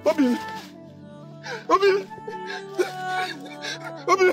Obi! Obi! Obi!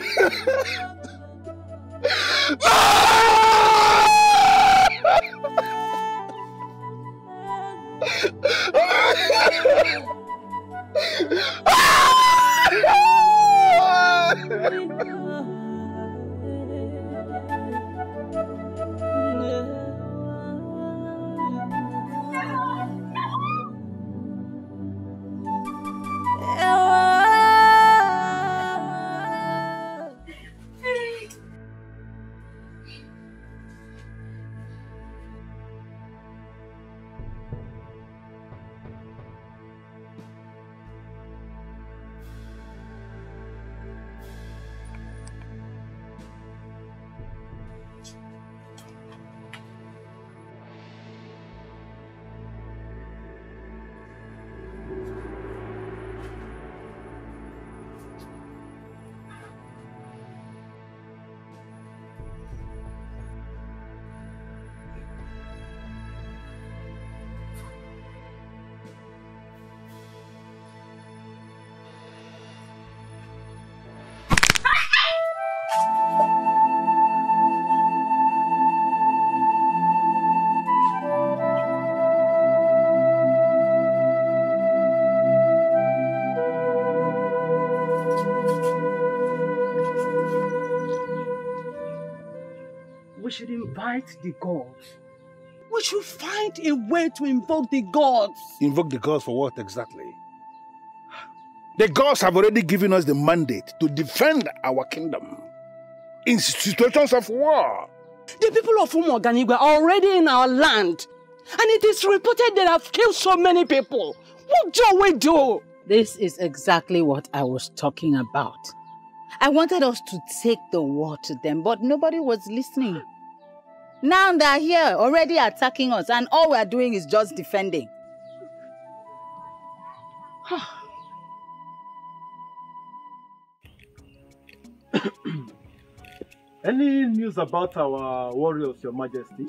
We should invite the gods. We should find a way to invoke the gods. Invoke the gods for what exactly? The gods have already given us the mandate to defend our kingdom in situations of war. The people of Umuoganigwe are already in our land. And it is reported they have killed so many people. What do we do? This is exactly what I was talking about. I wanted us to take the war to them, but nobody was listening. Now they're here, already attacking us, and all we're doing is just defending. Any news about our warriors, Your Majesty?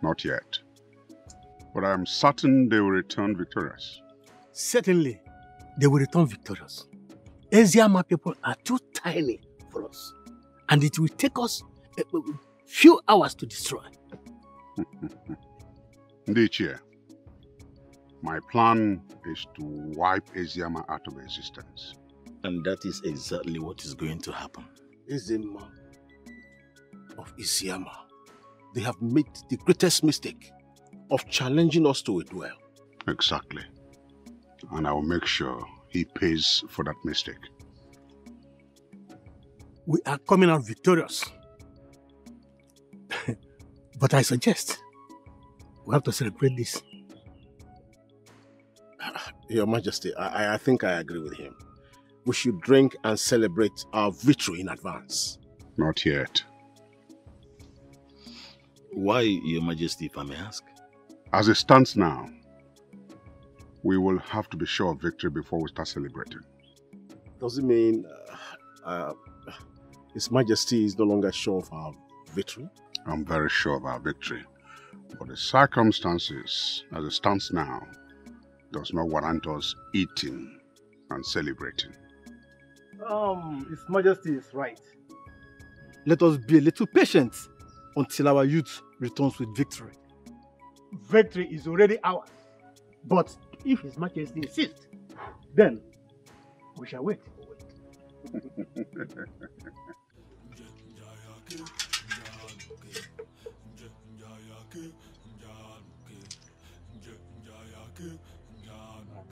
Not yet. But I am certain they will return victorious. Certainly, they will return victorious. Eziama people are too tiny for us. And it will take us a few hours to destroy. Ndichie, my plan is to wipe Eziama out of existence. And that is exactly what is going to happen. Ezema of Eziama, they have made the greatest mistake of challenging us to a duel. Exactly. And I will make sure he pays for that mistake. We are coming out victorious. But I suggest we have to celebrate this. Your Majesty, I think I agree with him. We should drink and celebrate our victory in advance. Not yet. Why, Your Majesty, if I may ask? As it stands now, we will have to be sure of victory before we start celebrating. Does it mean His Majesty is no longer sure of our victory? I'm very sure of our victory. But the circumstances, as it stands now, does not warrant us eating and celebrating. His Majesty is right. Let us be a little patient until our youth returns with victory. Victory is already ours. But if His Majesty insists, then we shall wait.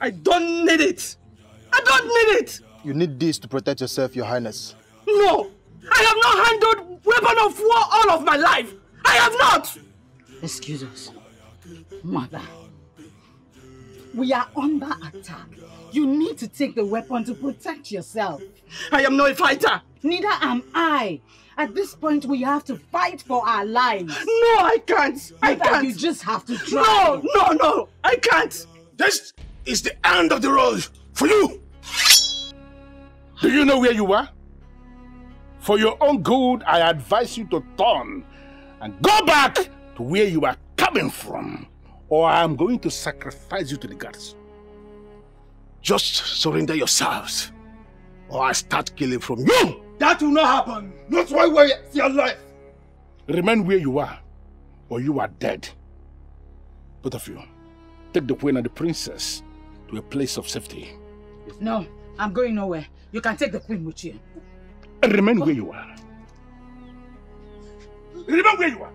I don't need it! I don't need it! You need this to protect yourself, Your Highness. No! I have not handled weapon of war all of my life! I have not! Excuse us. Mother. We are under attack. You need to take the weapon to protect yourself. I am not a fighter! Neither am I. At this point, we have to fight for our lives. No, I can't! I can't! You just have to try. No! I can't! This is the end of the road for you! Do you know where you are? For your own good, I advise you to turn and go back to where you are coming from, or I am going to sacrifice you to the gods. Just surrender yourselves, or I start killing from you. That will not happen. Not while we're still alive. Remain where you are, or you are dead. Both of you, take the queen and the princess to a place of safety. No, I'm going nowhere. You can take the queen with you. And remain where you are. Remain where you are.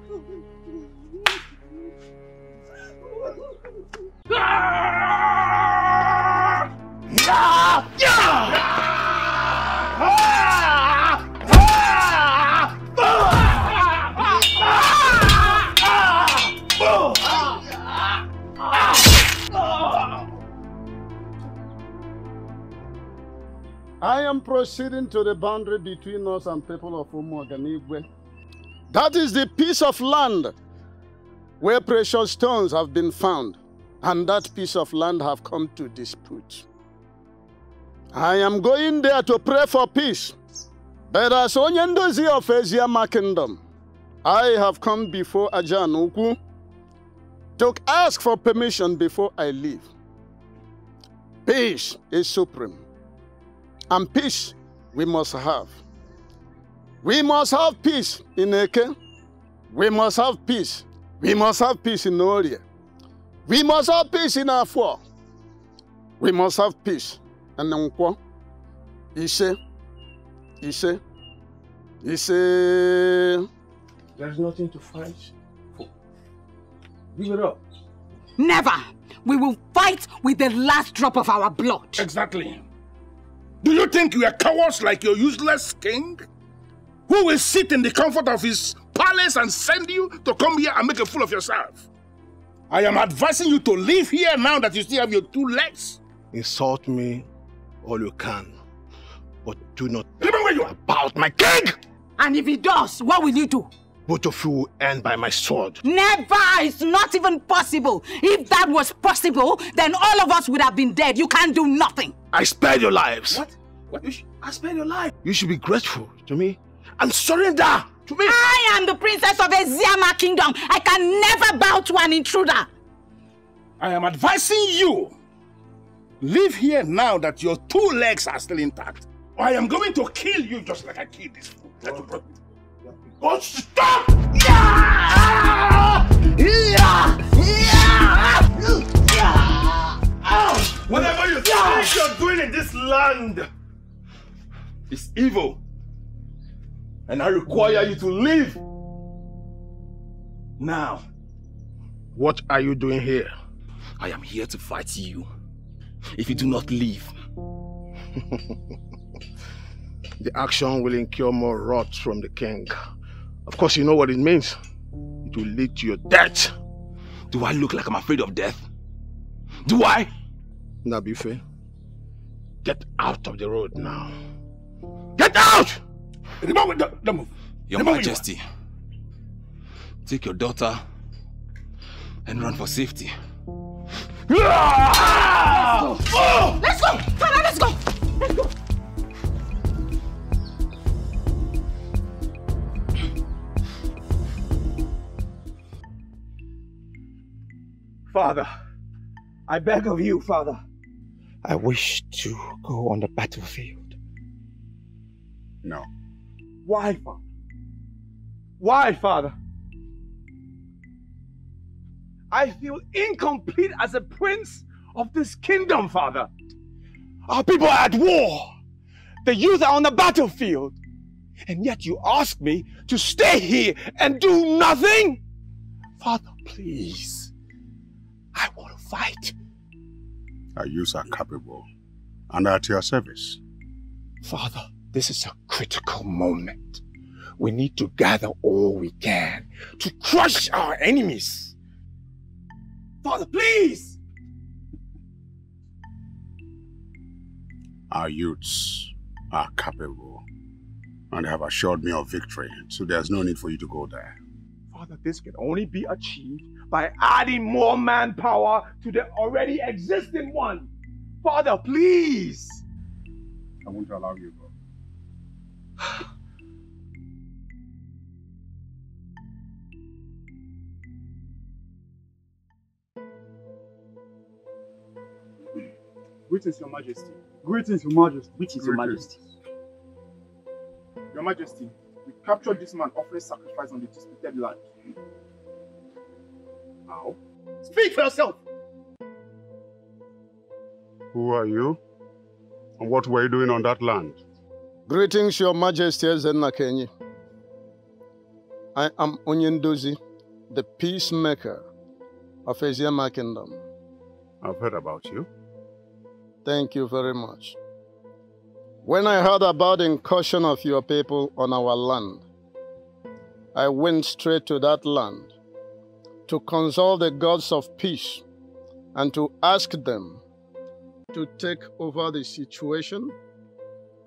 I am proceeding to the boundary between us and people of Umuoganigwe. That is the piece of land where precious stones have been found, and that piece of land have come to dispute. I am going there to pray for peace. But as Onyendozi of Eziama Kingdom, I have come before Ajanuku to ask for permission before I leave. Peace is supreme. And peace we must have. We must have peace in Eke. We must have peace. We must have peace in Oria. We must have peace in Afua. We must have peace in Nkwo. Ise. There's nothing to fight for. Give it up. Never! We will fight with the last drop of our blood. Exactly. Do you think you are cowards like your useless king? Who will sit in the comfort of his palace and send you to come here and make a fool of yourself? I am advising you to leave here now that you still have your 2 legs. Insult me all you can, but do not remember where you are about my king! And if he does, what will you do? Both of you will end by my sword. Never! It's not even possible. If that was possible, then all of us would have been dead. You can't do nothing. I spared your lives. What? I spared your life. You should be grateful to me and surrender to me. I am the princess of Eziama Kingdom. I can never bow to an intruder. I am advising you. Leave here now that your 2 legs are still intact. Or I am going to kill you just like I killed this fool. Oh, stop! Whatever you think you're doing in this land is evil. And I require you to leave. Now, what are you doing here? I am here to fight you. If you do not leave. The action will incur more wrath from the king. Of course, you know what it means. It will lead to your death. Do I look like I'm afraid of death? Do I? Nabife, get out of the road now. Get out! Don't move. Your Majesty, take your daughter and run for safety. Let's go! Father, let's go! Let's go! Father, I beg of you, Father. I wish to go on the battlefield. No. Why, Father? Why, Father? I feel incomplete as a prince of this kingdom, Father. Our people are at war. The youth are on the battlefield. And yet you ask me to stay here and do nothing? Father, please. I want to fight. Our youths are capable and are at your service. Father, this is a critical moment. We need to gather all we can to crush our enemies. Father, please! Our youths are capable and they have assured me of victory, so there's no need for you to go there. Father, this can only be achieved by adding more manpower to the already existing one. Father, please! I won't allow you to go. Greetings, Your Majesty. Greetings, Your Majesty. Which is Your Majesty? Your Majesty, we captured this man offering sacrifice on the disputed land. How? Speak for yourself! Who are you? And what were you doing on that land? Greetings, Your Majesty Ezenna Kenyi. I am Onyendozi, the peacemaker of Eziama Kingdom. I've heard about you. Thank you very much. When I heard about the incursion of your people on our land, I went straight to that land to consult the gods of peace and to ask them to take over the situation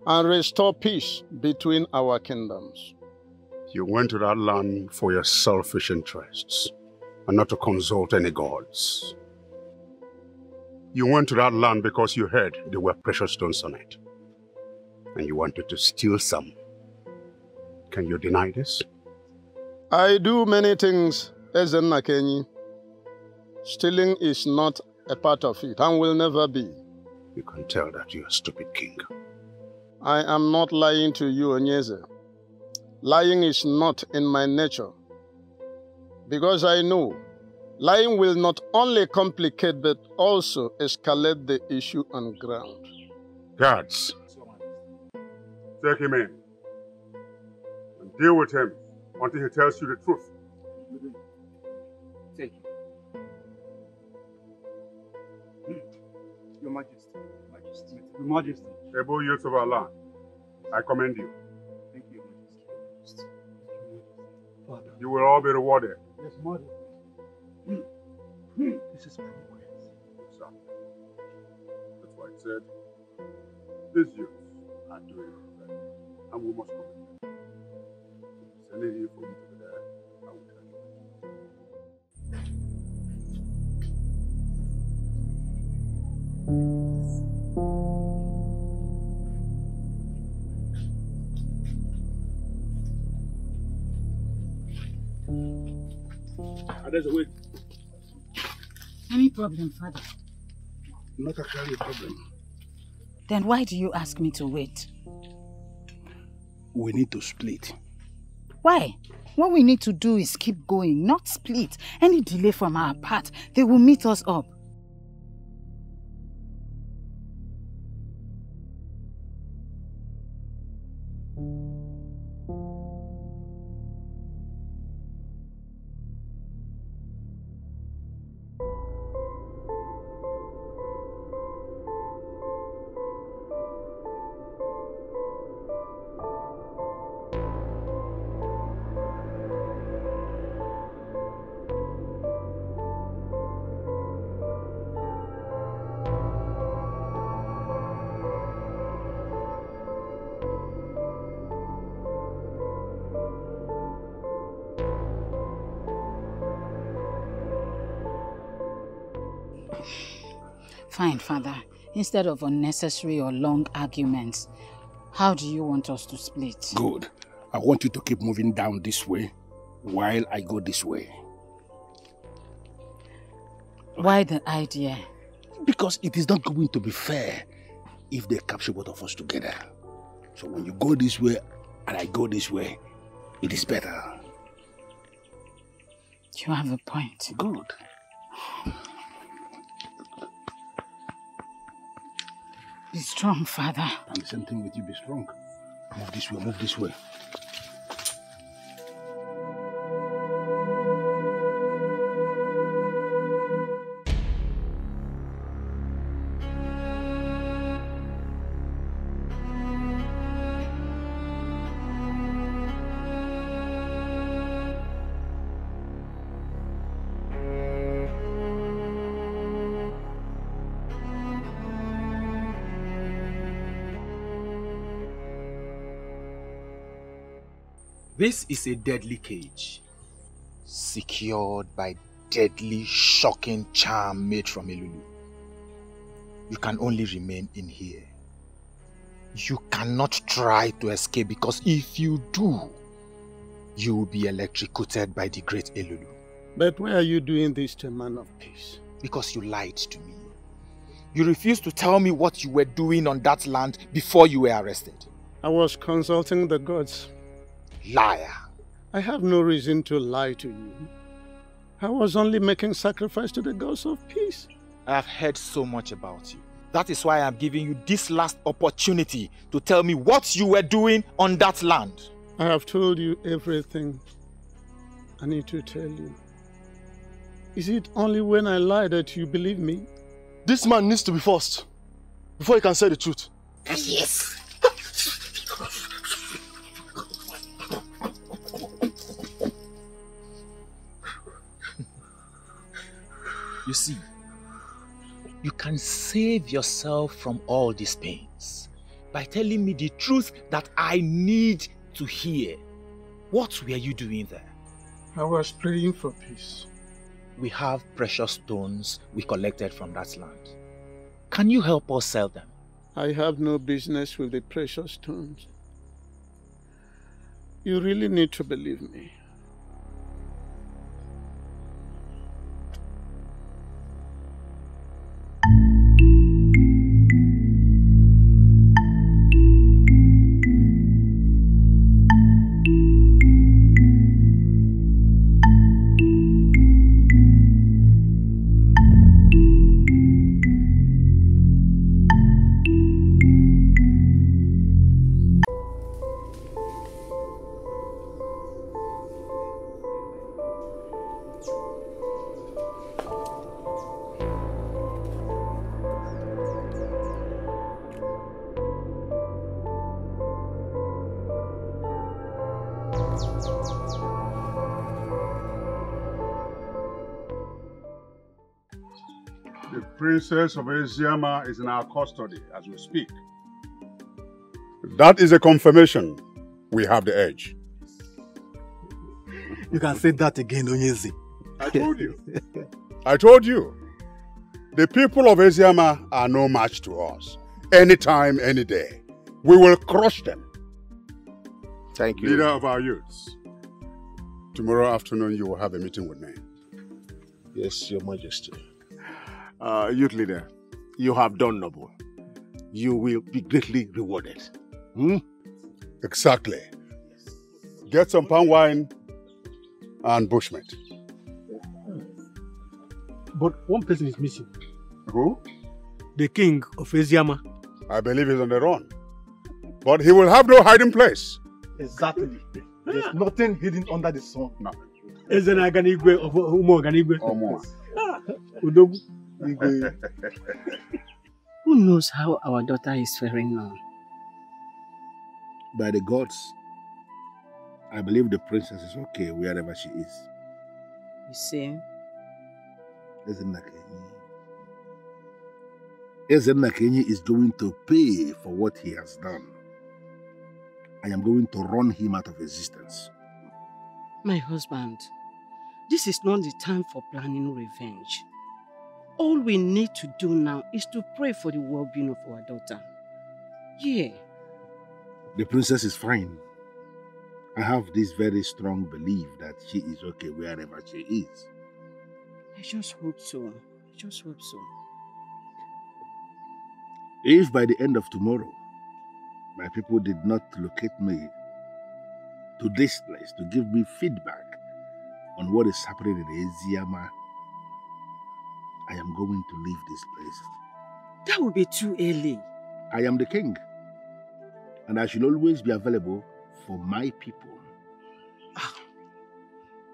and restore peace between our kingdoms. You went to that land for your selfish interests and not to consult any gods. You went to that land because you heard there were precious stones on it, and you wanted to steal some. Can you deny this? I do many things, Ezenna Kenyi. Stealing is not a part of it and will never be. You can tell that you're a stupid king. I am not lying to you, Onyeze. Lying is not in my nature. Because I know lying will not only complicate but also escalate the issue on ground. Guards, take him in and deal with him until he tells you the truth. Take him. Your Majesty. Your Majesty. Able youth of our land, I commend you. Thank you, Your Majesty. Father. You will all be rewarded. Yes, Majesty. This is progress. Exactly. That's why I said, these youths are doing it right, and we must commend them. Send any for me to there, I will tell you. There's a way. Any problem, Father? Not actually a problem. Then why do you ask me to wait? We need to split. Why? What we need to do is keep going, not split. Any delay from our part, they will meet us up. Fine, Father. Instead of unnecessary or long arguments, how do you want us to split? Good. I want you to keep moving down this way while I go this way. Why the idea? Because it is not going to be fair if they capture both of us together. So when you go this way and I go this way, it is better. You have a point. Good. Be strong, Father. And the same thing with you, be strong. Move this way, move this way. This is a deadly cage, secured by deadly, shocking charm made from Elulu. You can only remain in here. You cannot try to escape because if you do, you will be electrocuted by the great Elulu. But why are you doing this to a man of peace? Because you lied to me. You refused to tell me what you were doing on that land before you were arrested. I was consulting the gods. Liar. I have no reason to lie to you. I was only making sacrifice to the gods of peace. I have heard so much about you. That is why I am giving you this last opportunity to tell me what you were doing on that land. I have told you everything I need to tell you. Is it only when I lie that you believe me? This man needs to be forced before he can say the truth. Yes. You see, you can save yourself from all these pains by telling me the truth that I need to hear. What were you doing there? I was praying for peace. We have precious stones we collected from that land. Can you help us sell them? I have no business with the precious stones. You really need to believe me. The Princess of Eziama is in our custody as we speak. That is a confirmation we have the edge. You can say that again, Onyezi. I told you. I told you. The people of Eziama are no match to us. Anytime, any day. We will crush them. Thank you. Leader of our youths. Tomorrow afternoon you will have a meeting with me. Yes, Your Majesty. Youth leader, you have done noble. You will be greatly rewarded. Exactly. Get some palm wine and bushmeat. But one person is missing. Who? The king of Eziama. I believe he's on the run. But he will have no hiding place. Exactly. There's nothing hidden under the sun. Nothing. Ezenaganigwe of Umoganigwe. Udogu. Who knows how our daughter is faring now? By the gods, I believe the princess is okay wherever she is. You see? Ezenakenyi is going to pay for what he has done. I am going to run him out of existence. My husband, this is not the time for planning revenge. All we need to do now is to pray for the well-being of our daughter. Yeah. The princess is fine. I have this very strong belief that she is okay wherever she is. I just hope so. I just hope so. If by the end of tomorrow, my people did not locate me to this place to give me feedback on what is happening in Eziama, I am going to leave this place. That would be too early. I am the king, and I should always be available for my people.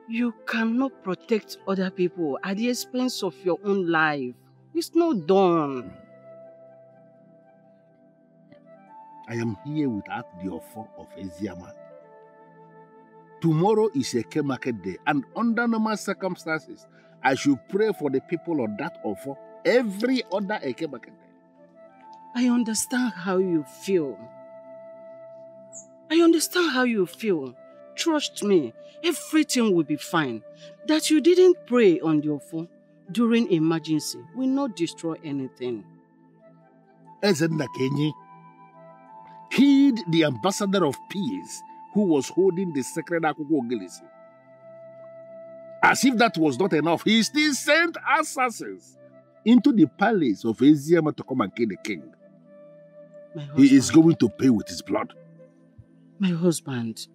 You cannot protect other people at the expense of your own life. It's not done. I am here without the offer of Eziama. Tomorrow is a Eke market day, and under normal circumstances, I should pray for the people on that offer every other Eke market day. I understand how you feel. I understand how you feel. Trust me, everything will be fine. That you didn't pray on your phone during emergency will not destroy anything. Ezenakenyi hid the ambassador of peace who was holding the sacred Akwukwo Ogilisi. As if that was not enough, he still sent assassins into the palace of Eziama to come and kill the king. He is going to pay with his blood. My husband,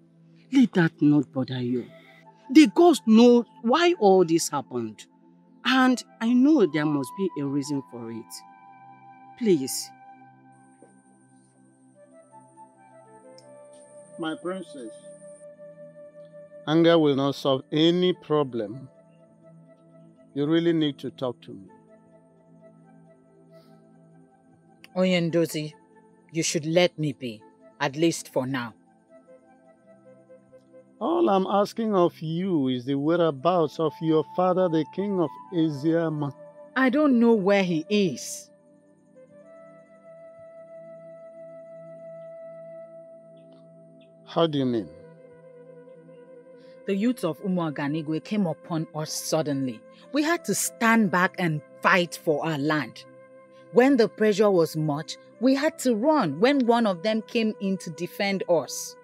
let that not bother you. The gods know why all this happened. And I know there must be a reason for it. Please. My princess, anger will not solve any problem. You really need to talk to me. Oyendozi, you should let me be, at least for now. All I'm asking of you is the whereabouts of your father, the king of Eziama. I don't know where he is. How do you mean? The youths of Umuaganigwe came upon us suddenly. We had to stand back and fight for our land. When the pressure was much, we had to run when one of them came in to defend us.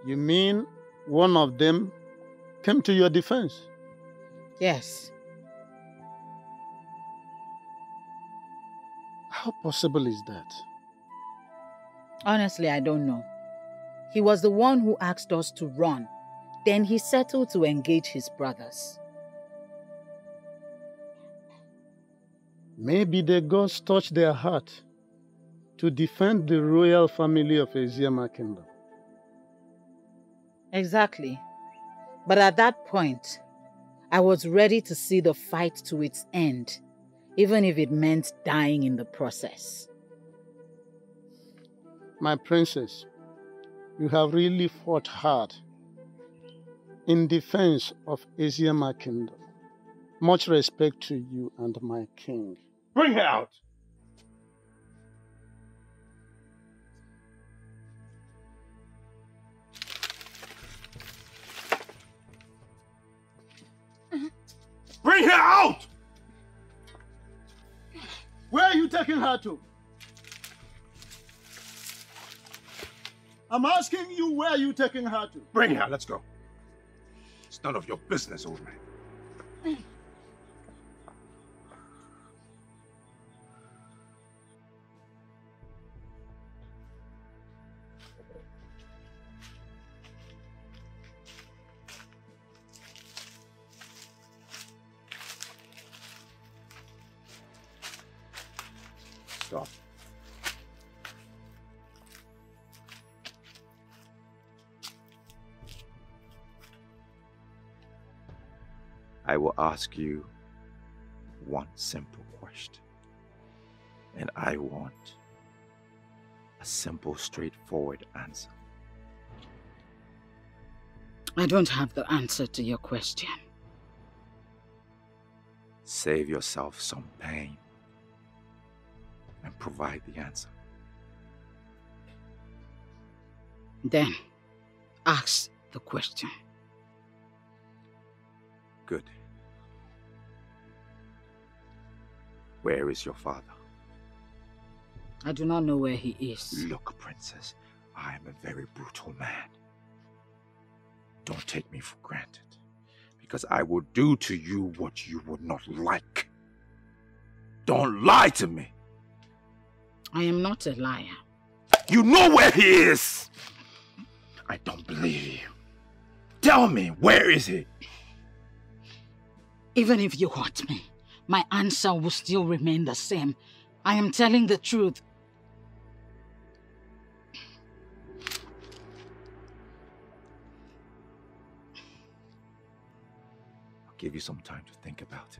You mean one of them came to your defense? Yes. How possible is that? Honestly, I don't know. He was the one who asked us to run. Then he settled to engage his brothers. Maybe the gods touched their heart to defend the royal family of Eziama Kingdom. Exactly. But at that point, I was ready to see the fight to its end, even if it meant dying in the process. My princess, you have really fought hard in defense of Eziama Kingdom. Much respect to you and my king. Bring her out! Bring her out! Where are you taking her to? I'm asking you, where are you taking her to? Bring her, let's go. It's none of your business, old man. Stop. I will ask you one simple question. And I want a simple, straightforward answer. I don't have the answer to your question. Save yourself some pain and provide the answer. Then, ask the question. Good. Where is your father? I do not know where he is. Look, princess, I am a very brutal man. Don't take me for granted, because I will do to you what you would not like. Don't lie to me. I am not a liar. You know where he is! I don't believe you. Tell me, where is he? Even if you hurt me, my answer will still remain the same. I am telling the truth. I'll give you some time to think about it.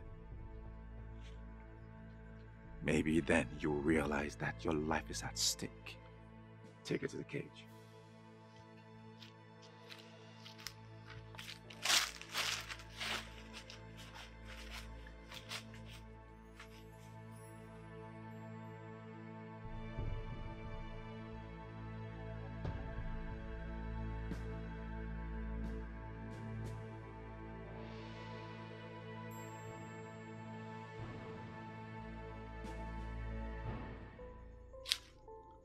Maybe then you'll realize that your life is at stake. Take her to the cage.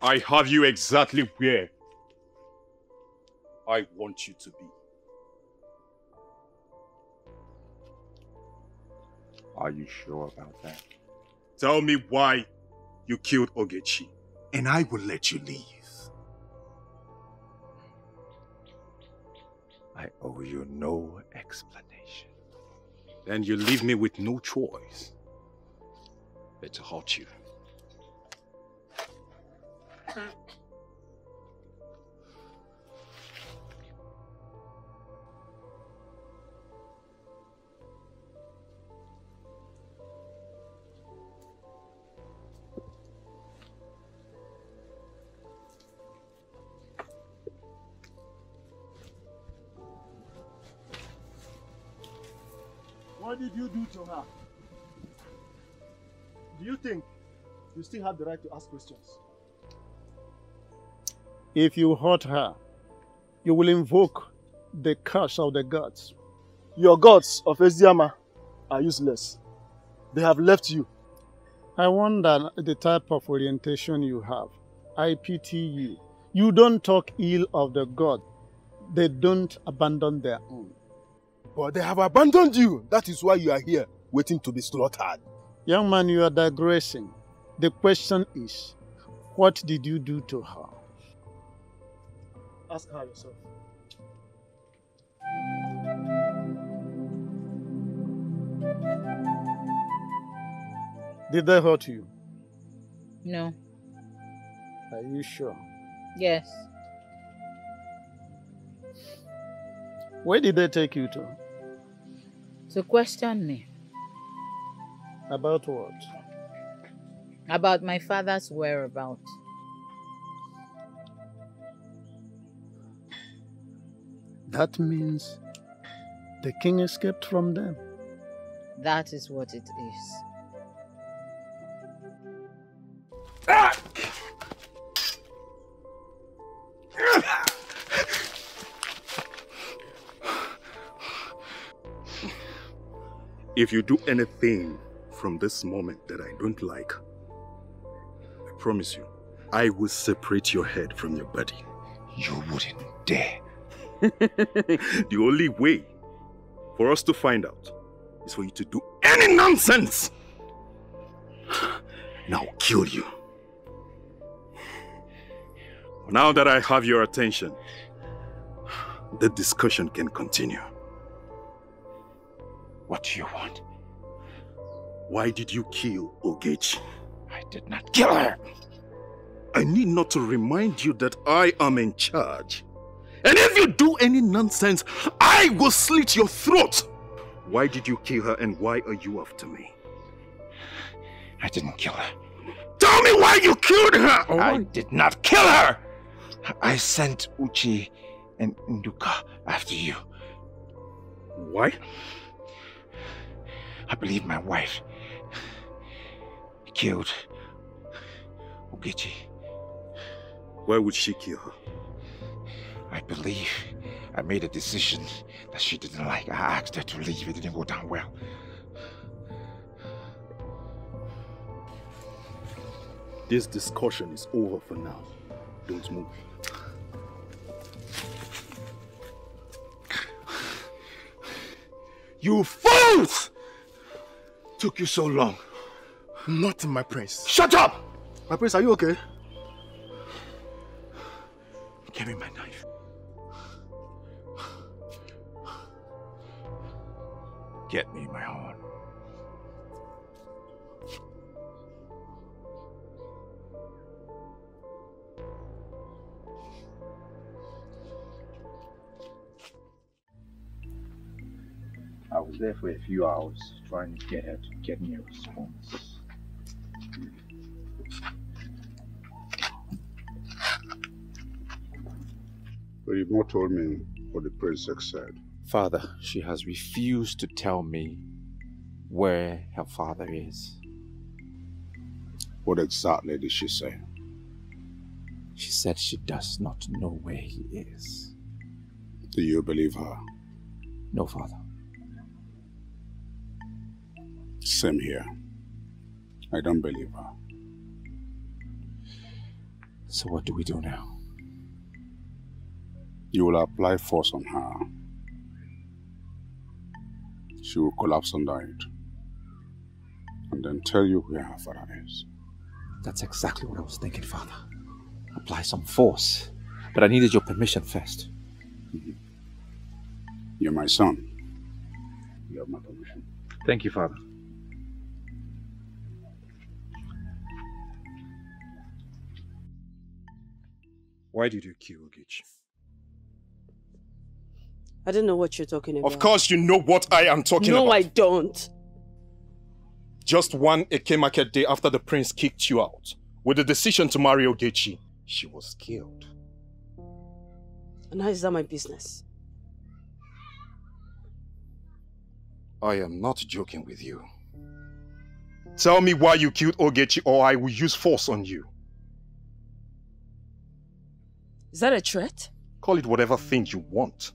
I have you exactly where I want you to be. Are you sure about that? Tell me why you killed Ogechi, and I will let you leave. I owe you no explanation. Then you leave me with no choice but to hurt you. What did you do to her? Do you think you still have the right to ask questions? If you hurt her, you will invoke the curse of the gods. Your gods of Eziama are useless. They have left you. I wonder the type of orientation you have. I pity you. You don't talk ill of the god. They don't abandon their own. But they have abandoned you. That is why you are here, waiting to be slaughtered. Young man, you are digressing. The question is, what did you do to her? Ask her yourself. Did they hurt you? No. Are you sure? Yes. Where did they take you to? To question me. About what? About my father's whereabouts. That means the king escaped from them. That is what it is. If you do anything from this moment that I don't like, I promise you, I will separate your head from your body. You wouldn't dare. The only way for us to find out is for you to do any nonsense. And I'll kill you. Now that I have your attention, the discussion can continue. What do you want? Why did you kill Ogechi? I did not kill her. I need not to remind you that I am in charge. And if you do any nonsense, I will slit your throat. Why did you kill her and why are you after me? I didn't kill her. Tell me why you killed her! I did not kill her! I sent Uchi and Nduka after you. Why? I believe my wife killed Ogechi. Why would she kill her? I believe I made a decision that she didn't like. I asked her to leave. It didn't go down well. This discussion is over for now. Don't move. You fools! Took you so long. Not my prince. Shut up! My prince, are you okay? Give me my knife. Get me my horn. I was there for a few hours trying to get her to get me a response. But you've not told me what the princess said. Father, she has refused to tell me where her father is. What exactly did she say? She said she does not know where he is. Do you believe her? No, Father. Same here. I don't believe her. So what do we do now? You will apply force on her. She will collapse under it. and then tell you where her father is. That's exactly what I was thinking, Father. Apply some force. But I needed your permission first. You're my son. You have my permission. Thank you, Father. Why did you kill Ogechi? I don't know what you're talking about. Of course you know what I am talking about. No, I don't. Just one Eke market day after the prince kicked you out, with the decision to marry Ogechi, she was killed. And how is that my business? I am not joking with you. Tell me why you killed Ogechi or I will use force on you. Is that a threat? Call it whatever thing you want.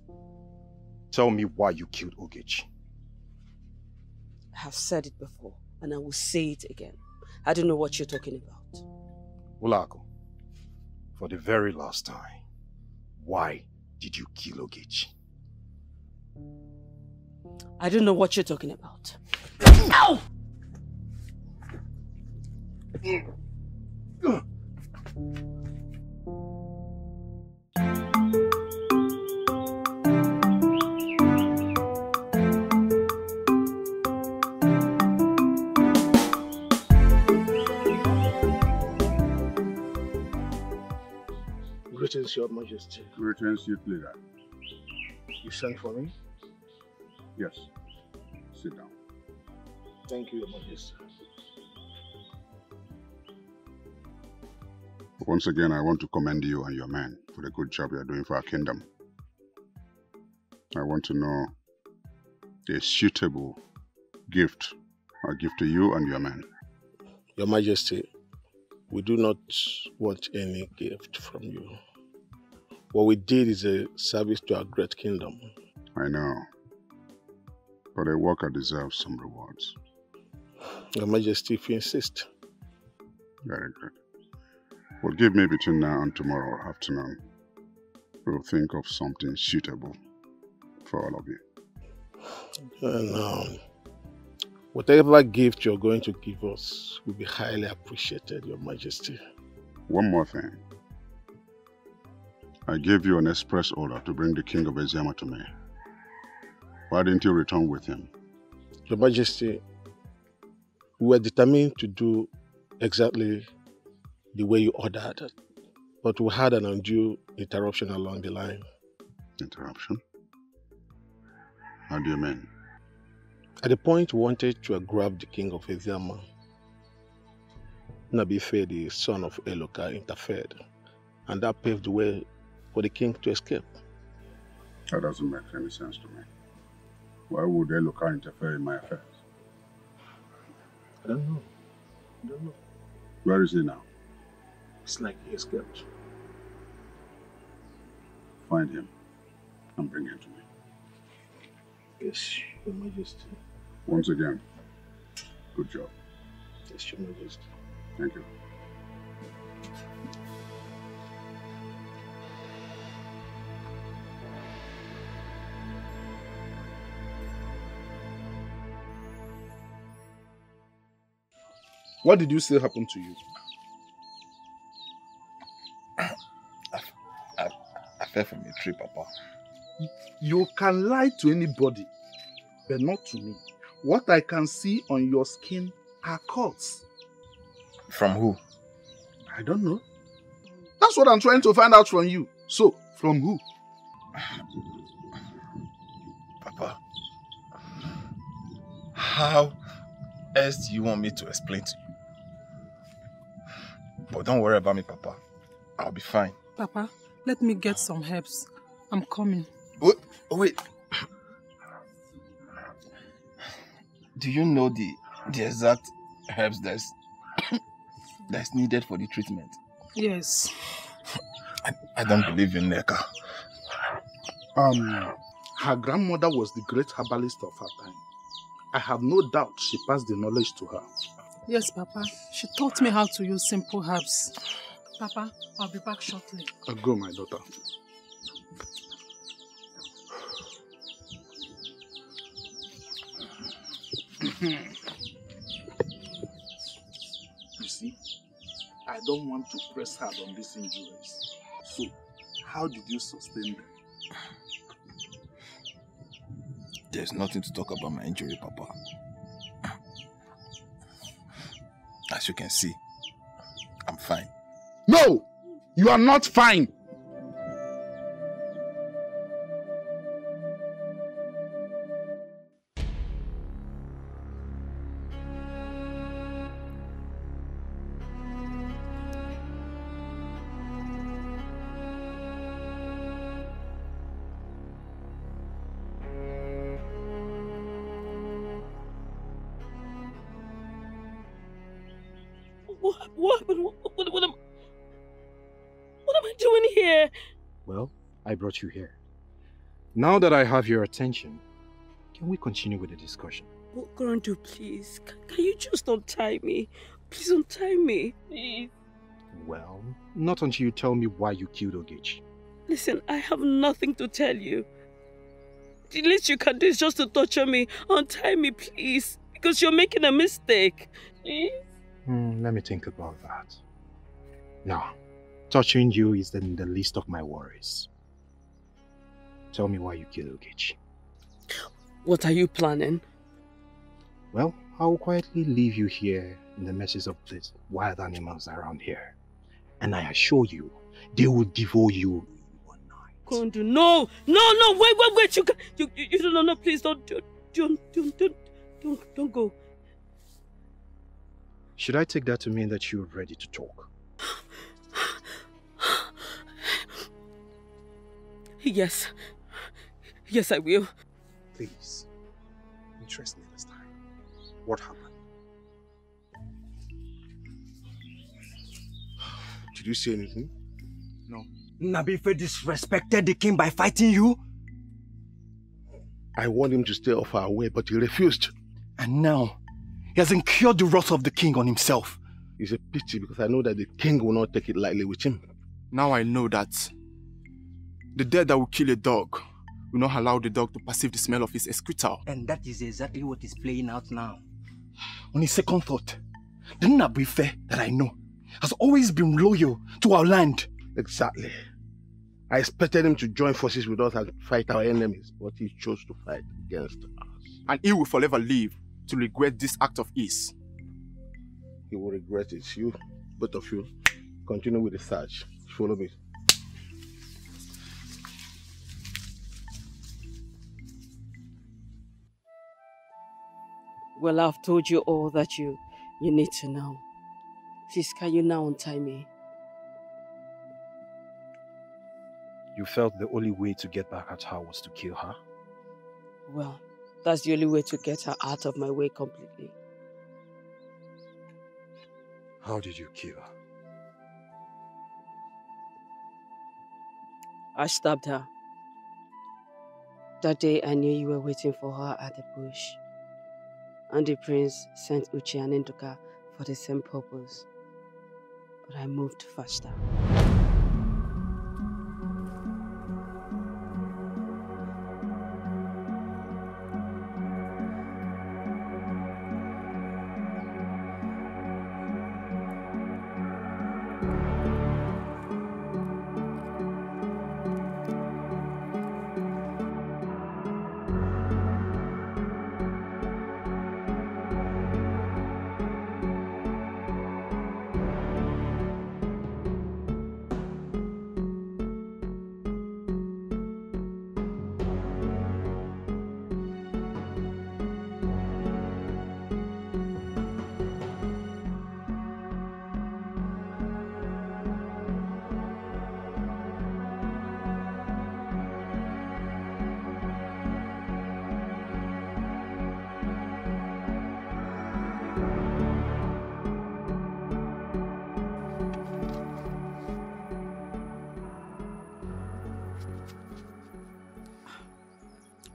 Tell me why you killed Ogechi. I have said it before, and I will say it again. I don't know what you're talking about. Ulago, for the very last time, why did you kill Ogechi? I don't know what you're talking about. Ow! Greetings, Your Majesty. Greetings, youth leader. You sent for me? Yes. Sit down. Thank you, Your Majesty. Once again, I want to commend you and your men for the good job you are doing for our kingdom. I want to know a suitable gift I give to you and your men. Your Majesty, we do not want any gift from you. What we did is a service to our great kingdom. I know, but a worker deserves some rewards. Your Majesty, if you insist. Very good. Well, give me between now and tomorrow afternoon. We'll think of something suitable for all of you. And whatever gift you're going to give us will be highly appreciated, Your Majesty. One more thing. I gave you an express order to bring the king of Eziama to me. Why didn't you return with him? Your Majesty, we were determined to do exactly the way you ordered, but we had an undue interruption along the line. Interruption? How do you mean? At the point we wanted to grab the king of Eziama, Nabife, the son of Eloka, interfered, and that paved the way for the king to escape. That doesn't make any sense to me. Why would Eloka interfere in my affairs? I don't know. Where is he now? It's like he escaped. Find him and bring him to me. Yes, Your Majesty. Once again, good job. Yes, Your Majesty. Thank you. What did you say happened to you? I fell from a tree, Papa. You can lie to anybody, but not to me. What I can see on your skin are cuts. From who? I don't know. That's what I'm trying to find out from you. So, from who? Papa, how else do you want me to explain to you? But don't worry about me, Papa. I'll be fine. Papa, let me get some herbs. I'm coming. Wait. Do you know the exact herbs that's needed for the treatment? Yes. I don't believe in Neka. Her grandmother was the great herbalist of her time. I have no doubt she passed the knowledge to her. Yes, Papa. She taught me how to use simple herbs. Papa, I'll be back shortly. I'll go, my daughter. see, I don't want to press hard on these injuries. So, how did you sustain them? There's nothing to talk about my injury, Papa. As you can see, I'm fine. No! You are not fine! What am I doing here? Well, I brought you here. Now that I have your attention, can we continue with the discussion? Oh, Grandu, please. Can you just untie me? Please untie me, please. Well, not until you tell me why you killed Ogechi. Listen, I have nothing to tell you. The least you can do is just to torture me. Untie me, please. Because you're making a mistake. Please. Let me think about that. Now, torturing you is in the list of my worries. Tell me why you killed Ogechi. What are you planning? Well, I'll quietly leave you here in the messes of these wild animals around here. And I assure you, they will devour you in one night. Kondu, no! No! Wait! You no, please don't go. Should I take that to mean that you're ready to talk? Yes, I will. Please, interest me this time. What happened? Did you say anything? No. Nabife disrespected the king by fighting you? I warned him to stay off our way, but he refused. And now, he has incurred the wrath of the king on himself. It's a pity because I know that the king will not take it lightly with him. Now I know that the dead that will kill a dog will not allow the dog to perceive the smell of his excreta. And that is exactly what is playing out now. On his second thought, the Nabife that I know has always been loyal to our land. Exactly. I expected him to join forces with us and fight our enemies, but he chose to fight against us. And he will forever live to regret this act of his. He will regret it. You, both of you, continue with the search. Follow me. Well, I've told you all that you need to know. Please, can you now untie me? You felt the only way to get back at her was to kill her? Well, that's the only way to get her out of my way completely. How did you kill her? I stabbed her. That day I knew you were waiting for her at the bush. And the prince sent Uche and Nduka for the same purpose. But I moved faster.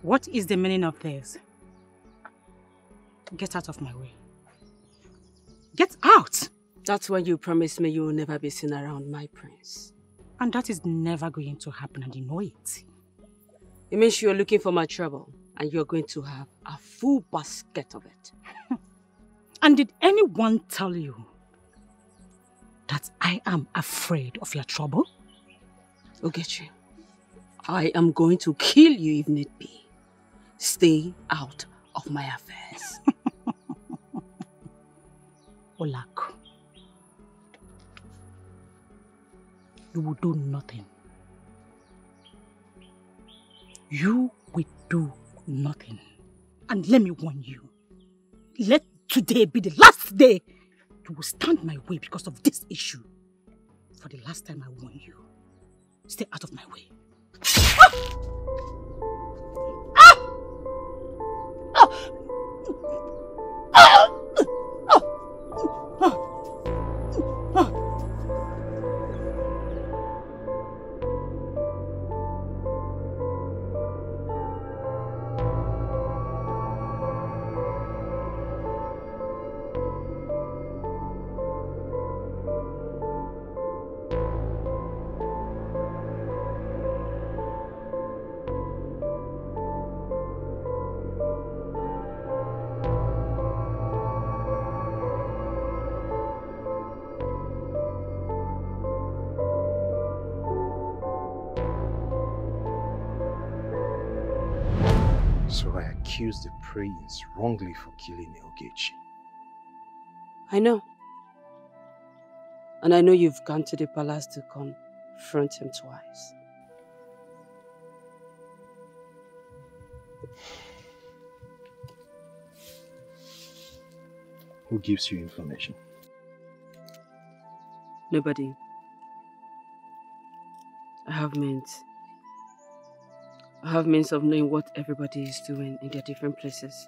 What is the meaning of this? Get out of my way. Get out! That's when you promised me you will never be seen around my prince. And that is never going to happen, and you know it. It means you're looking for my trouble, and you're going to have a full basket of it. And did anyone tell you that I am afraid of your trouble? Ogechi, I am going to kill you if need be. Stay out of my affairs. Olak, you will do nothing. You will do nothing. And let me warn you, let today be the last day you will stand my way because of this issue. For the last time I warn you, stay out of my way. So I accused the prince wrongly for killing Ogechi. I know. And I know you've gone to the palace to confront him twice. Who gives you information? Nobody. I have means of knowing what everybody is doing in their different places.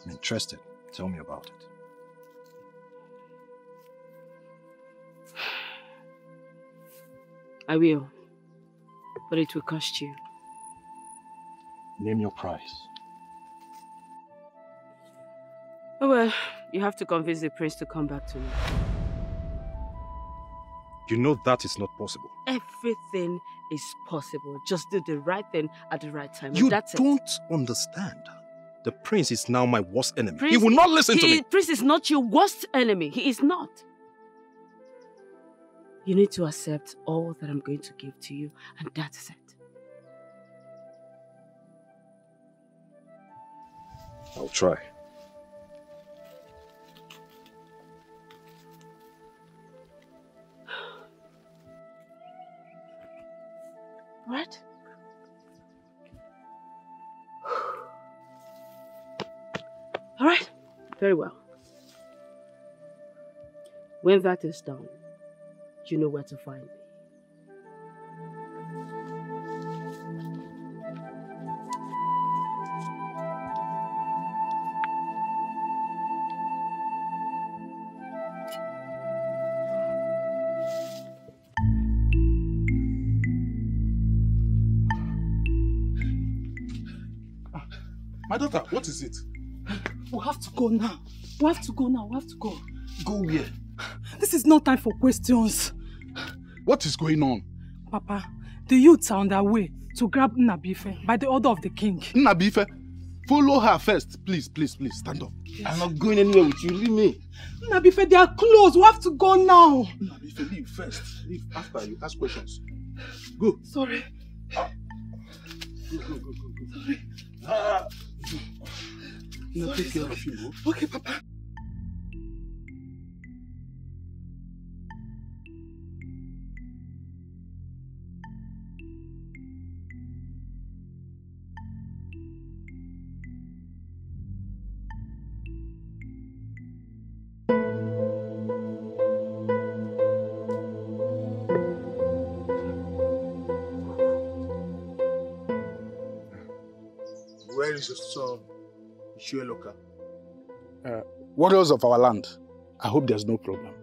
I'm interested. Tell me about it. I will. But it will cost you. Name your price. Oh well, you have to convince the prince to come back to me. You know that is not possible. Everything is possible. Just do the right thing at the right time. You That's don't understand. The prince is now my worst enemy. He will not listen to me. Prince is not your worst enemy. He is not. You need to accept all that I'm going to give to you, and that's it. I'll try. What? All right. Very well. When that is done, you know where to find me. My daughter, what is it? We have to go now. We have to go now. We have to go. Go where? This is not time for questions. What is going on? Papa, the youths are on their way to grab Nnabife by the order of the king. Nnabife? Follow her first. Please, please, please, stand up. Yes. I'm not going anywhere with you. Leave me. Nnabife, they are close. We have to go now. Nnabife, leave first. Leave after you ask questions. Go. Sorry. Go. Sorry. No, take care of you. Go. Okay, Papa. Where is your son, Ishueloka? Warriors of our land. I hope there's no problem.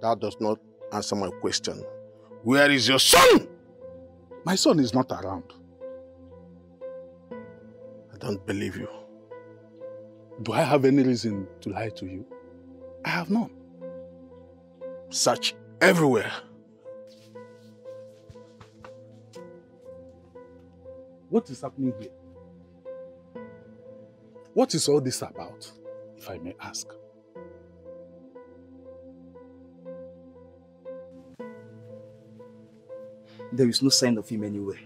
That does not answer my question. Where is your son? My son is not around. I don't believe you. Do I have any reason to lie to you? I have none. Search everywhere. What is happening here? What is all this about, if I may ask? There is no sign of him anywhere.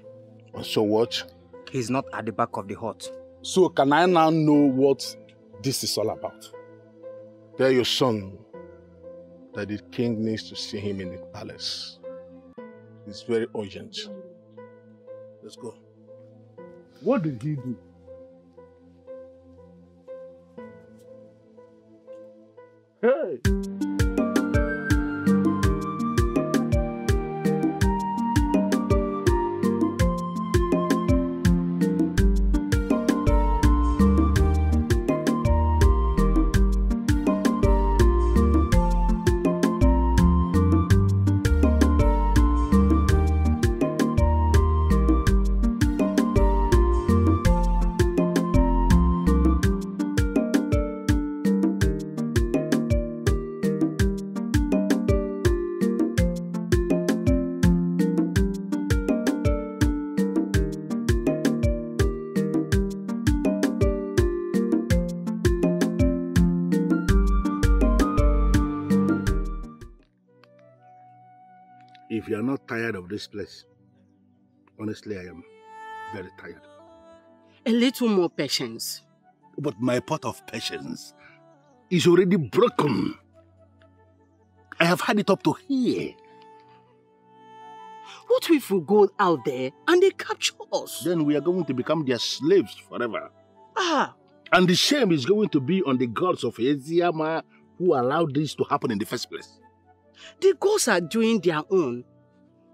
So what? He's not at the back of the hut. So can I now know what this is all about? Tell your son that the king needs to see him in the palace. It's very urgent. Let's go. What did he do? Hey! If you are not tired of this place, honestly, I am very tired. A little more patience. But my pot of patience is already broken. I have had it up to here. What if we go out there and they capture us? Then we are going to become their slaves forever. Ah! And the shame is going to be on the gods of Eziyama who allowed this to happen in the first place. The gods are doing their own.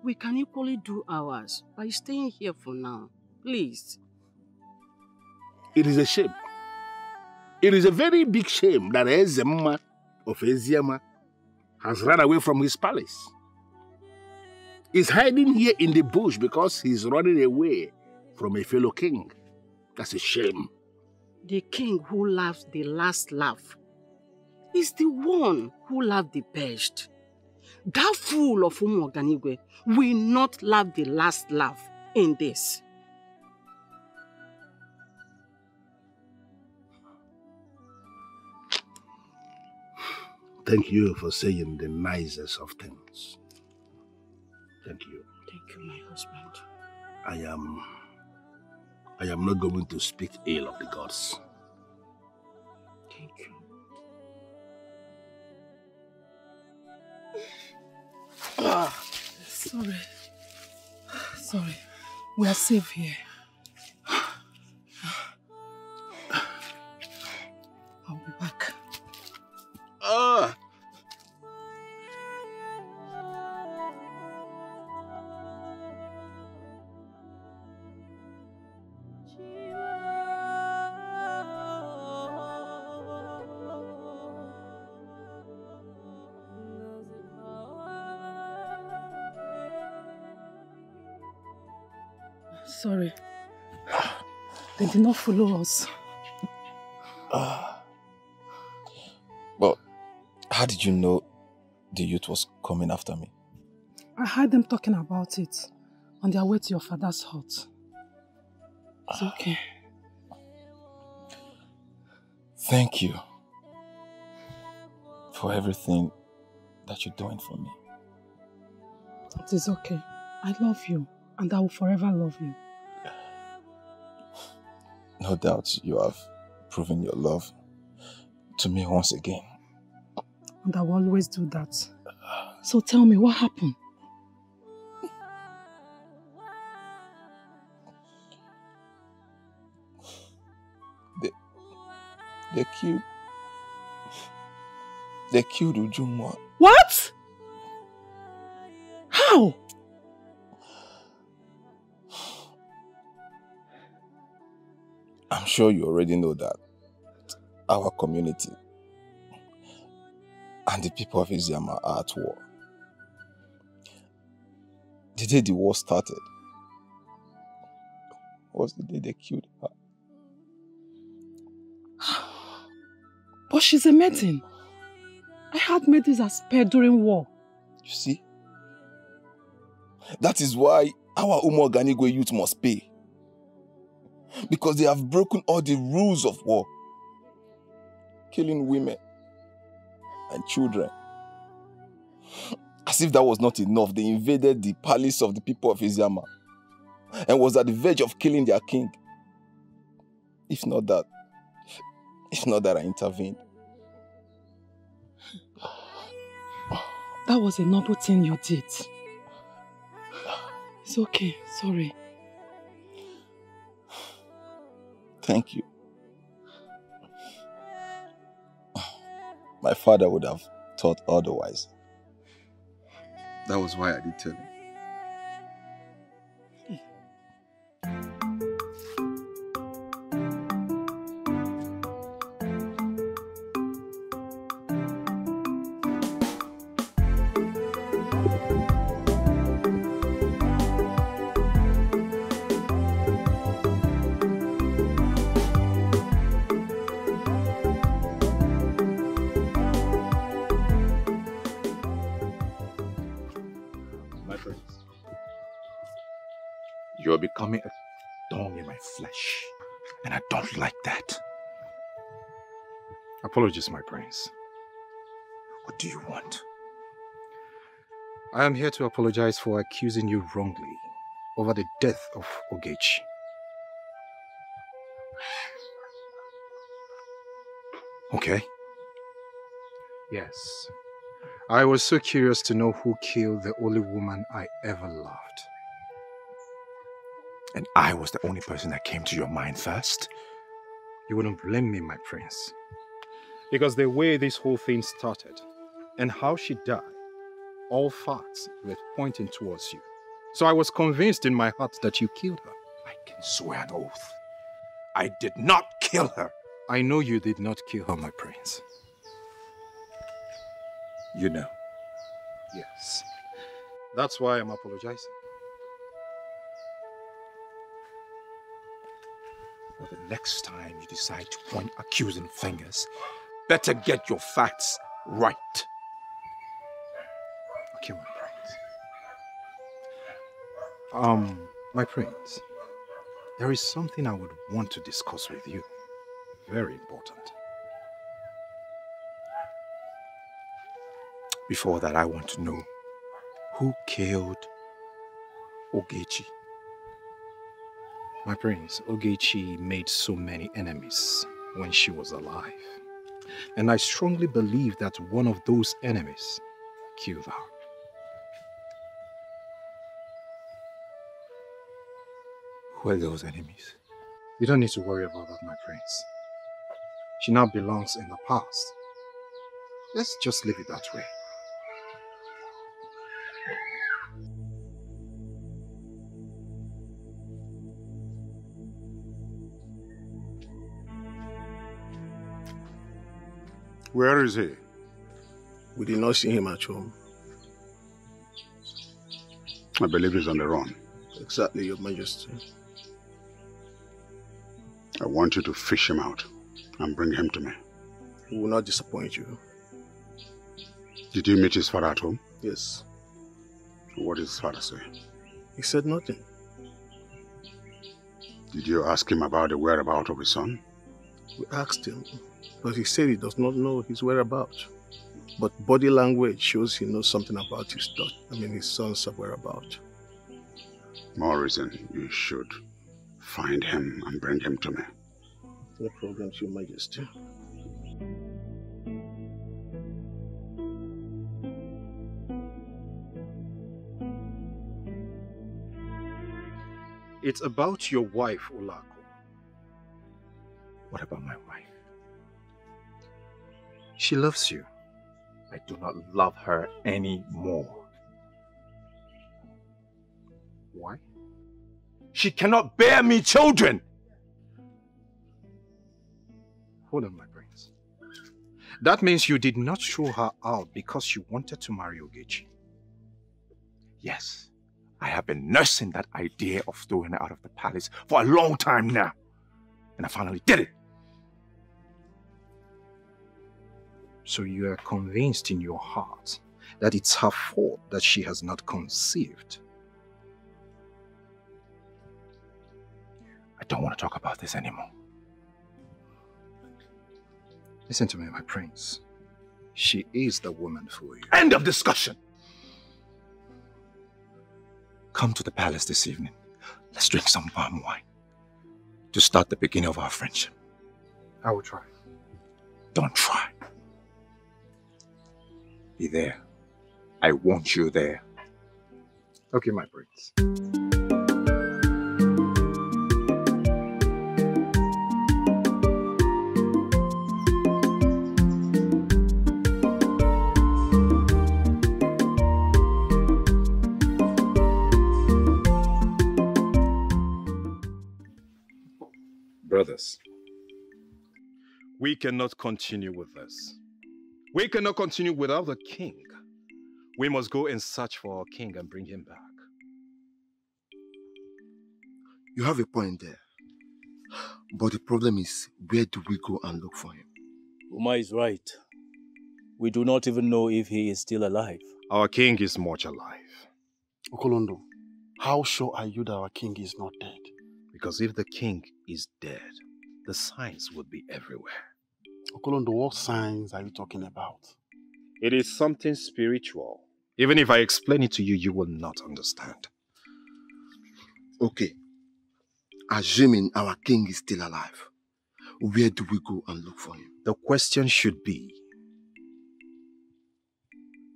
We can equally do ours by staying here for now. Please. It is a shame. It is a very big shame that Ezema of Eziyama has run away from his palace. He's hiding here in the bush because he's running away from a fellow king. That's a shame. The king who laughs the last laugh is the one who laughed the best. That fool of Umuoganigwe will not laugh the last laugh in this. Thank you for saying the nicest of things. Thank you. Thank you, my husband. I am not going to speak ill of the gods. Thank you. Sorry. Sorry. We are safe here. I'll be back. Sorry. They did not follow us. Well, how did you know the youth was coming after me? I heard them talking about it on their way to your father's hut. It's okay. Thank you for everything that you're doing for me. It is okay. I love you, and I will forever love you. No doubt you have proven your love to me once again. And I will always do that. So tell me, what happened? They killed Ujunwa. What? How? I'm sure you already know that our community and the people of Eziyama are at war. The day the war started was the day they killed her. But she's a maiden. I heard maidens are spared during war. You see? That is why our Umuoganigwe youth must pay. Because they have broken all the rules of war. Killing women and children. As if that was not enough, they invaded the palace of the people of Iziama and was at the verge of killing their king. If not that I intervened. That was a noble thing you did. It's okay, sorry. Thank you. My father would have thought otherwise. That was why I did tell him. You're becoming a thorn in my flesh, and I don't like that. Apologies, my prince. What do you want? I am here to apologize for accusing you wrongly over the death of Ogechi. Okay. Yes. I was so curious to know who killed the only woman I ever loved. And I was the only person that came to your mind first? You wouldn't blame me, my prince. Because the way this whole thing started and how she died, all facts were pointing towards you. So I was convinced in my heart that you killed her. I can swear an oath. I did not kill her. I know you did not kill her, my prince. You know? Yes. That's why I'm apologizing. For the next time you decide to point accusing fingers, better get your facts right. Okay, my prince. My prince, there is something I would want to discuss with you. Very important. Before that, I want to know who killed Ogechi. My prince, Ogechi made so many enemies when she was alive. And I strongly believe that one of those enemies killed her. Who are those enemies? You don't need to worry about that, my prince. She now belongs in the past. Let's just leave it that way. Where is he? We did not see him at home. I believe he's on the run. Exactly, Your Majesty. I want you to fish him out and bring him to me. He will not disappoint you. Did you meet his father at home? Yes. What did his father say? He said nothing. Did you ask him about the whereabouts of his son? We asked him, but he said he does not know his whereabouts. But body language shows he knows something about his son's whereabouts. More reason you should find him and bring him to me. No problem, Your Majesty. It's about your wife, Olako. What about my wife? She loves you. I do not love her anymore. Why? She cannot bear me children! Hold on, my prince. That means you did not throw her out because you wanted to marry Ogechi. Yes, I have been nursing that idea of throwing her out of the palace for a long time now. And I finally did it. So you are convinced in your heart that it's her fault that she has not conceived. I don't want to talk about this anymore. Listen to me, my prince. She is the woman for you. End of discussion! Come to the palace this evening. Let's drink some palm wine to start the beginning of our friendship. I will try. Don't try. Be there. I want you there. Okay, my prince. Brothers, we cannot continue with this. We cannot continue without the king. We must go and search for our king and bring him back. You have a point there. But the problem is, where do we go and look for him? Uma is right. We do not even know if he is still alive. Our king is much alive. Okolondo, how sure are you that our king is not dead? Because if the king is dead, the signs would be everywhere. Okolondo, what signs are you talking about? It is something spiritual. Even if I explain it to you, you will not understand. Okay. Assuming our king is still alive, where do we go and look for him? The question should be,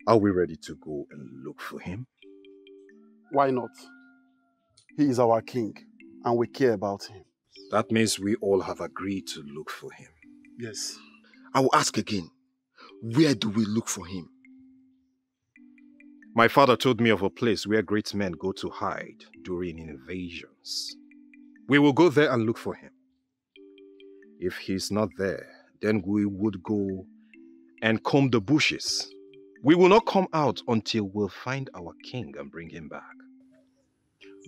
are we ready to go and look for him? Why not? He is our king, and we care about him. That means we all have agreed to look for him. Yes. I will ask again, where do we look for him? My father told me of a place where great men go to hide during invasions. We will go there and look for him. If he's not there, then we would go and comb the bushes. We will not come out until we'll find our king and bring him back.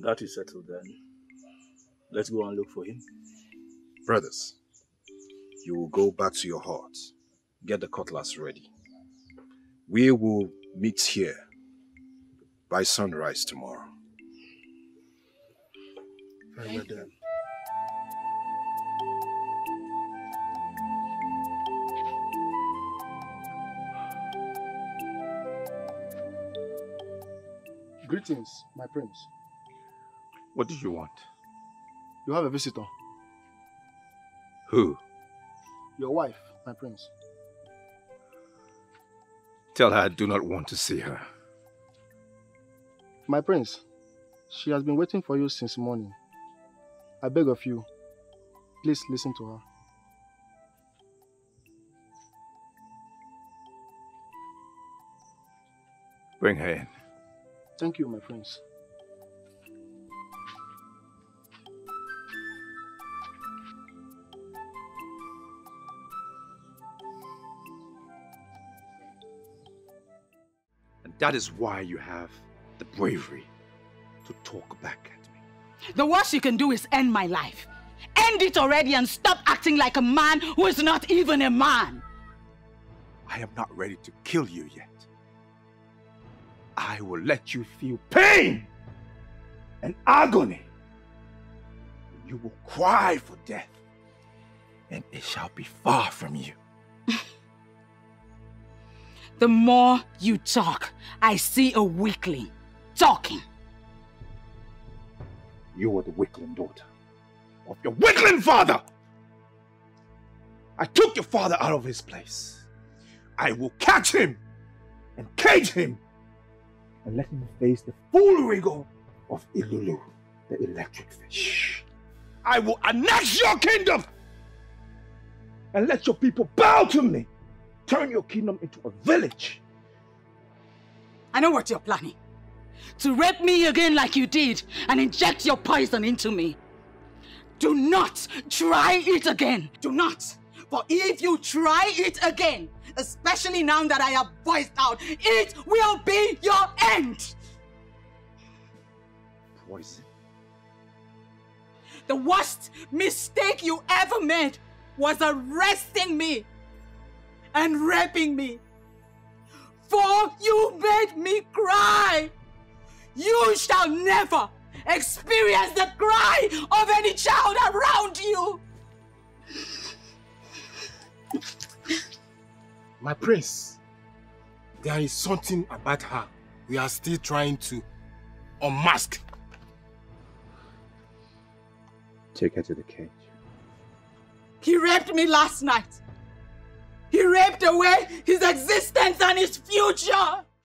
That is settled then. Let's go and look for him. Brothers, you will go back to your hearts. Get the cutlass ready. We will meet here by sunrise tomorrow. Very well done. Greetings, my prince. What do you want? You have a visitor. Who? Your wife, my prince. Tell her I do not want to see her. My prince, she has been waiting for you since morning. I beg of you, please listen to her. Bring her in. Thank you, my prince. And that is why you have the bravery to talk back at me. The worst you can do is end my life. End it already and stop acting like a man who is not even a man. I am not ready to kill you yet. I will let you feel pain and agony. You will cry for death, and it shall be far from you. The more you talk, I see a weakling talking. You are the weakling daughter of your weakling father. I took your father out of his place. I will catch him and cage him and let him face the full rigor of Ilulu, the electric fish. I will annex your kingdom and let your people bow to me. Turn your kingdom into a village. I know what you're planning. To rape me again like you did and inject your poison into me. Do not try it again. Do not. For if you try it again, especially now that I have voiced out, it will be your end. Poison? The worst mistake you ever made was arresting me and raping me. For you made me cry. You shall never experience the cry of any child around you. My prince, there is something about her we are still trying to Unmask. Take her to the cage. He raped me last night. He raped away his existence and his future.